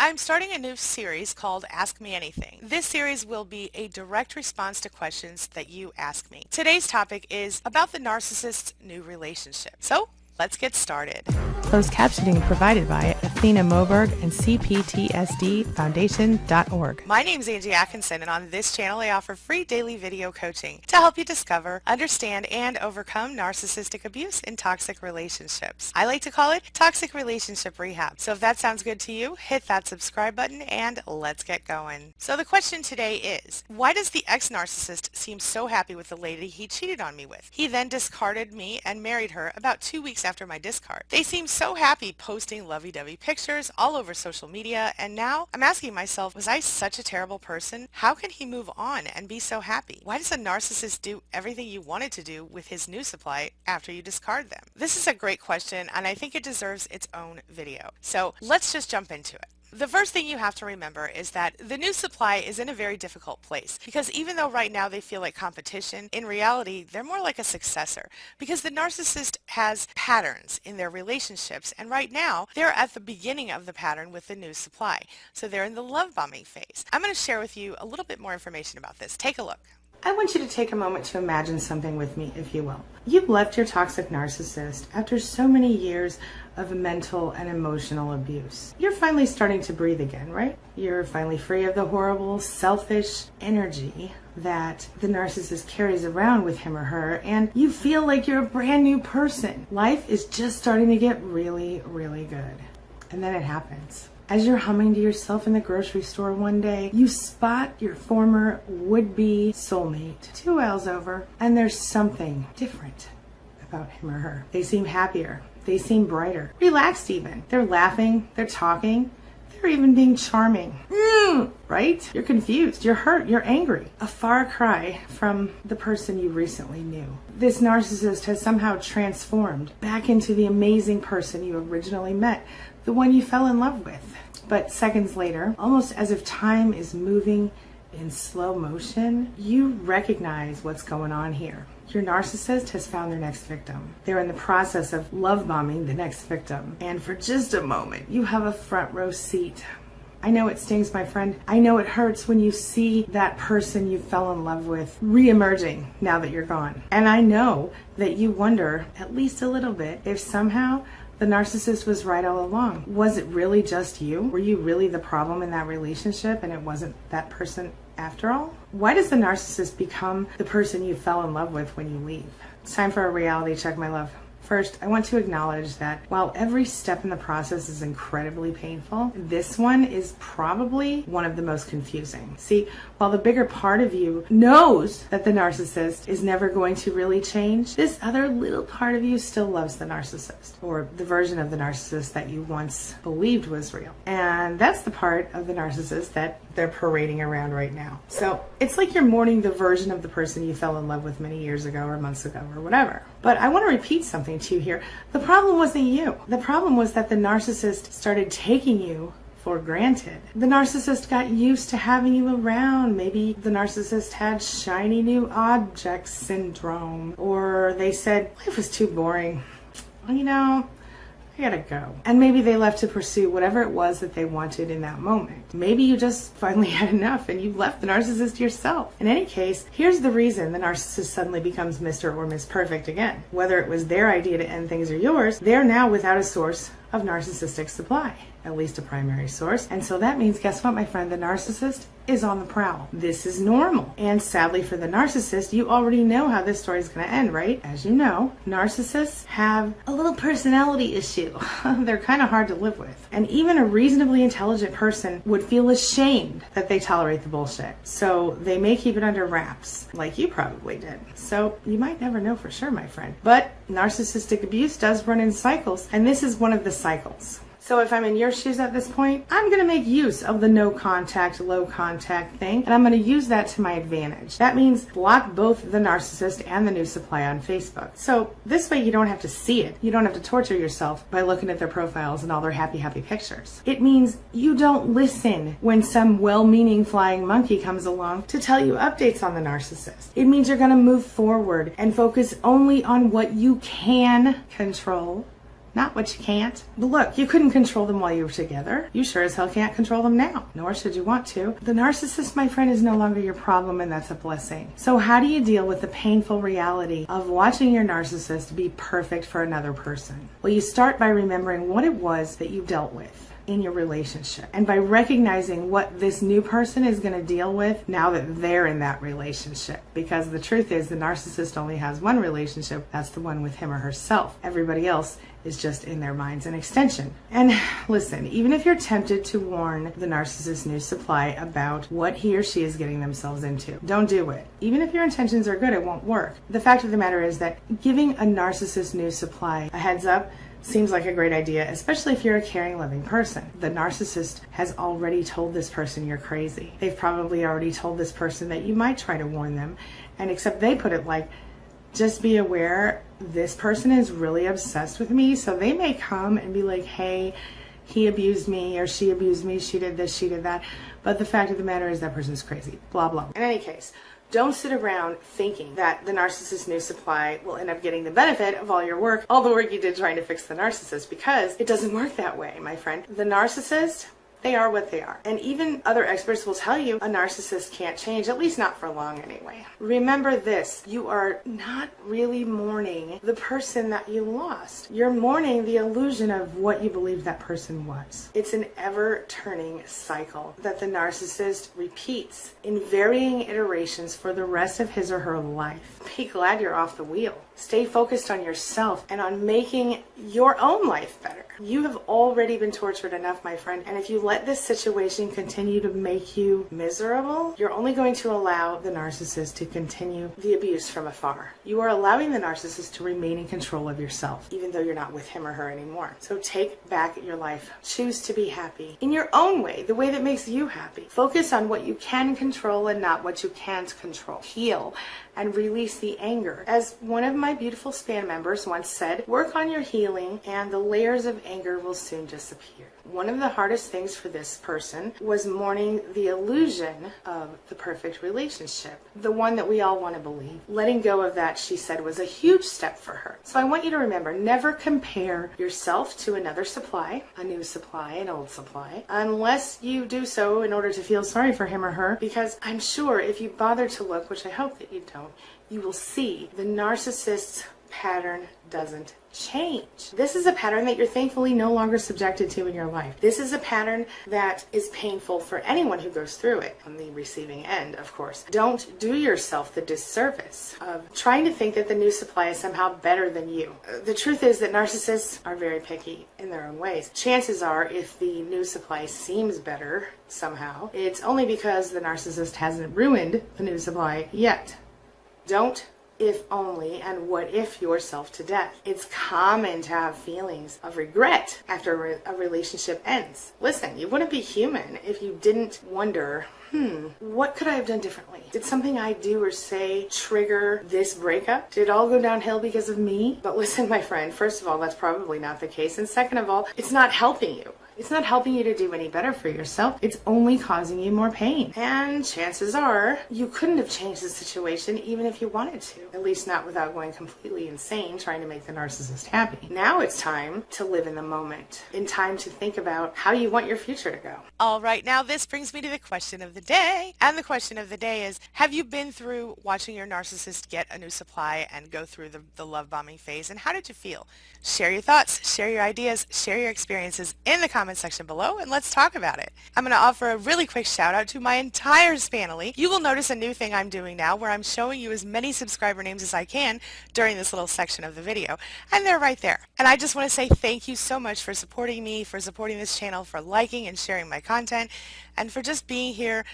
I'm starting a new series called Ask Me Anything. This series will be a direct response to questions that you ask me. Today's topic is about the Narcissist's New Relationship. So, let's get started. Closed captioning provided by Athena Moberg and CPTSDFoundation.org. My name is Angie Atkinson, and on this channel I offer free daily video coaching to help you discover, understand, and overcome narcissistic abuse in toxic relationships. I like to call it toxic relationship rehab. So if that sounds good to you, hit that subscribe button and let's get going. So the question today is, why does the ex-narcissist seem so happy with the lady he cheated on me with? He then discarded me and married her about 2 weeks after my discard. They seem so happy posting lovey-dovey pictures all over social media, and now I'm asking myself, was I such a terrible person? How can he move on and be so happy? Why does a narcissist do everything you wanted to do with his new supply after you discard them? This is a great question, and I think it deserves its own video. So let's just jump into it. The first thing you have to remember is that the new supply is in a very difficult place because even though right now they feel like competition, in reality they're more like a successor because the narcissist has patterns in their relationships, and right now they're at the beginning of the pattern with the new supply. So they're in the love bombing phase. I'm going to share with you a little bit more information about this. Take a look. I want you to take a moment to imagine something with me, if you will. You've left your toxic narcissist after so many years of mental and emotional abuse. You're finally starting to breathe again, right? You're finally free of the horrible, selfish energy that the narcissist carries around with him or her, and you feel like you're a brand new person. Life is just starting to get really, really good. And then it happens. As you're humming to yourself in the grocery store one day, you spot your former would-be soulmate 2 aisles over, and there's something different about him or her. They seem happier. They seem brighter. Relaxed even. They're laughing. They're talking. They're even being charming. Right? You're confused. You're hurt. You're angry. A far cry from the person you recently knew. This narcissist has somehow transformed back into the amazing person you originally met, the one you fell in love with. But seconds later, almost as if time is moving in slow motion, you recognize what's going on here. Your narcissist has found their next victim. They're in the process of love bombing the next victim. And for just a moment, you have a front row seat. I know it stings, my friend. I know it hurts when you see that person you fell in love with re-emerging now that you're gone. And I know that you wonder, at least a little bit, if somehow the narcissist was right all along. Was it really just you? Were you really the problem in that relationship and it wasn't that person after all? Why does the narcissist become the person you fell in love with when you leave? It's time for a reality check, my love. First, I want to acknowledge that while every step in the process is incredibly painful, this one is probably one of the most confusing. See, while the bigger part of you knows that the narcissist is never going to really change, this other little part of you still loves the narcissist, or the version of the narcissist that you once believed was real. And that's the part of the narcissist that they're parading around right now. So it's like you're mourning the version of the person you fell in love with many years ago or months ago or whatever. But I want to repeat something to you here. The problem wasn't you. The problem was that the narcissist started taking you for granted. The narcissist got used to having you around. Maybe the narcissist had shiny new object syndrome, or they said life was too boring. You know, I gotta go. And maybe they left to pursue whatever it was that they wanted in that moment. Maybe you just finally had enough and you left the narcissist yourself. In any case, here's the reason the narcissist suddenly becomes Mr. or Miss Perfect again. Whether it was their idea to end things or yours, they're now without a source of narcissistic supply, at least a primary source. And so that means, guess what, my friend? The narcissist is on the prowl. This is normal. And sadly for the narcissist, you already know how this story is going to end, right? As you know, narcissists have a little personality issue. They're kind of hard to live with. And even a reasonably intelligent person would feel ashamed that they tolerate the bullshit. So they may keep it under wraps, like you probably did. So you might never know for sure, my friend. But narcissistic abuse does run in cycles, and this is one of the cycles. So if I'm in your shoes at this point, I'm going to make use of the no contact, low contact thing, and I'm going to use that to my advantage. That means block both the narcissist and the new supply on Facebook. So this way you don't have to see it. You don't have to torture yourself by looking at their profiles and all their happy, happy pictures. It means you don't listen when some well-meaning flying monkey comes along to tell you updates on the narcissist. It means you're going to move forward and focus only on what you can control not what you can't. But look, you couldn't control them while you were together. You sure as hell can't control them now, nor should you want to. The narcissist, my friend, is no longer your problem, and that's a blessing. So how do you deal with the painful reality of watching your narcissist be perfect for another person? Well, you start by remembering what it was that you dealt with in your relationship, and by recognizing what this new person is going to deal with now that they're in that relationship. Because the truth is, the narcissist only has one relationship. That's the one with him or herself. Everybody else is just in their minds an extension. And listen, even if you're tempted to warn the narcissist new supply about what he or she is getting themselves into, don't do it. Even if your intentions are good, it won't work. The fact of the matter is that giving a narcissist new supply a heads up seems like a great idea, especially if you're a caring, loving person. The narcissist has already told this person you're crazy. They've probably already told this person that you might try to warn them, and except they put it like, just be aware, this person is really obsessed with me, so they may come and be like, hey, he abused me, or she abused me, she did this, she did that, but the fact of the matter is that person's crazy, blah, blah. In any case, don't sit around thinking that the narcissist new supply will end up getting the benefit of all your work, all the work you did trying to fix the narcissist, because it doesn't work that way, my friend. The narcissist, they are what they are. And even other experts will tell you a narcissist can't change, at least not for long anyway. Remember this, you are not really mourning the person that you lost. You're mourning the illusion of what you believe that person was. It's an ever-turning cycle that the narcissist repeats in varying iterations for the rest of his or her life. Be glad you're off the wheel. Stay focused on yourself and on making your own life better. You have already been tortured enough, my friend, and if you let this situation continue to make you miserable, you're only going to allow the narcissist to continue the abuse from afar. You are allowing the narcissist to remain in control of yourself, even though you're not with him or her anymore. So take back your life. Choose to be happy in your own way, the way that makes you happy. Focus on what you can control and not what you can't control. Heal and release the anger. As one of my beautiful span members once said, work on your healing and the layers of anger will soon disappear. One of the hardest things for this person was mourning the illusion of the perfect relationship, the one that we all want to believe. Letting go of that, she said, was a huge step for her. So I want you to remember, never compare yourself to another supply, a new supply, an old supply, unless you do so in order to feel sorry for him or her, because I'm sure if you bother to look, which I hope that you don't, you will see the narcissist's pattern doesn't change. This is a pattern that you're thankfully no longer subjected to in your life. This is a pattern that is painful for anyone who goes through it, on the receiving end, of course. Don't do yourself the disservice of trying to think that the new supply is somehow better than you. The truth is that narcissists are very picky in their own ways. Chances are, if the new supply seems better somehow, it's only because the narcissist hasn't ruined the new supply yet. Don't if only and what if yourself to death. It's common to have feelings of regret after a relationship ends. Listen, you wouldn't be human if you didn't wonder, what could I have done differently? Did something I do or say trigger this breakup? Did it all go downhill because of me? But listen, my friend, first of all, that's probably not the case. And second of all, it's not helping you. It's not helping you to do any better for yourself. It's only causing you more pain. And chances are, you couldn't have changed the situation even if you wanted to. At least not without going completely insane trying to make the narcissist happy. Now it's time to live in the moment. In time to think about how you want your future to go. All right, now this brings me to the question of the day. And the question of the day is, have you been through watching your narcissist get a new supply and go through the love bombing phase? And how did you feel? Share your thoughts, share your ideas, share your experiences in the comment section below, and let's talk about it. I'm going to offer a really quick shout out to my entire Spanily. You will notice a new thing I'm doing now where I'm showing you as many subscriber names as I can during this little section of the video, and they're right there. And I just want to say thank you so much for supporting me, for supporting this channel, for liking and sharing my content, and for just being here,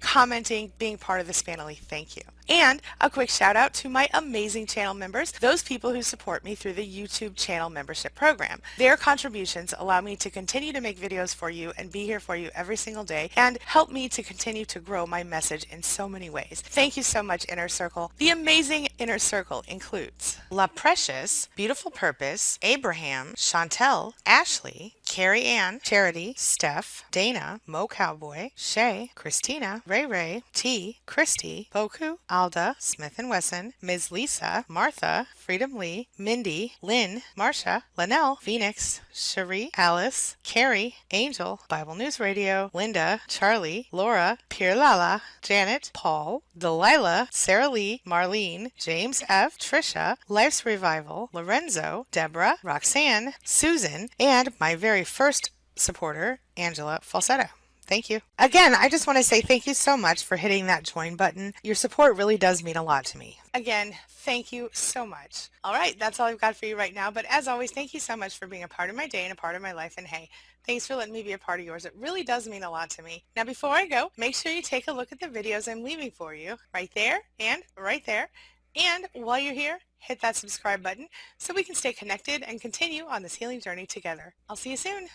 commenting, being part of the Spanily. Thank you. And a quick shout out to my amazing channel members, those people who support me through the YouTube channel membership program. Their contributions allow me to continue to make videos for you and be here for you every single day and help me to continue to grow my message in so many ways. Thank you so much, Inner Circle. The amazing Inner Circle includes La Precious, Beautiful Purpose, Abraham, Chantel, Ashley, Carrie Ann, Charity, Steph, Dana, Mo Cowboy, Shay, Christina, Ray Ray, T, Christy, Boku, Alda, Smith & Wesson, Ms. Lisa, Martha, Freedom Lee, Mindy, Lynn, Marcia, Linnell, Phoenix, Cherie, Alice, Carrie, Angel, Bible News Radio, Linda, Charlie, Laura, Pierre Lala, Janet, Paul, Delilah, Sarah Lee, Marlene, James F., Trisha, Life's Revival, Lorenzo, Deborah, Roxanne, Susan, and my very first supporter, Angela Falsetto. Thank you. Again, I just want to say thank you so much for hitting that join button. Your support really does mean a lot to me. Again, thank you so much. All right, that's all I've got for you right now. But as always, thank you so much for being a part of my day and a part of my life. And hey, thanks for letting me be a part of yours. It really does mean a lot to me. Now, before I go, make sure you take a look at the videos I'm leaving for you right there and right there. And while you're here, hit that subscribe button so we can stay connected and continue on this healing journey together. I'll see you soon.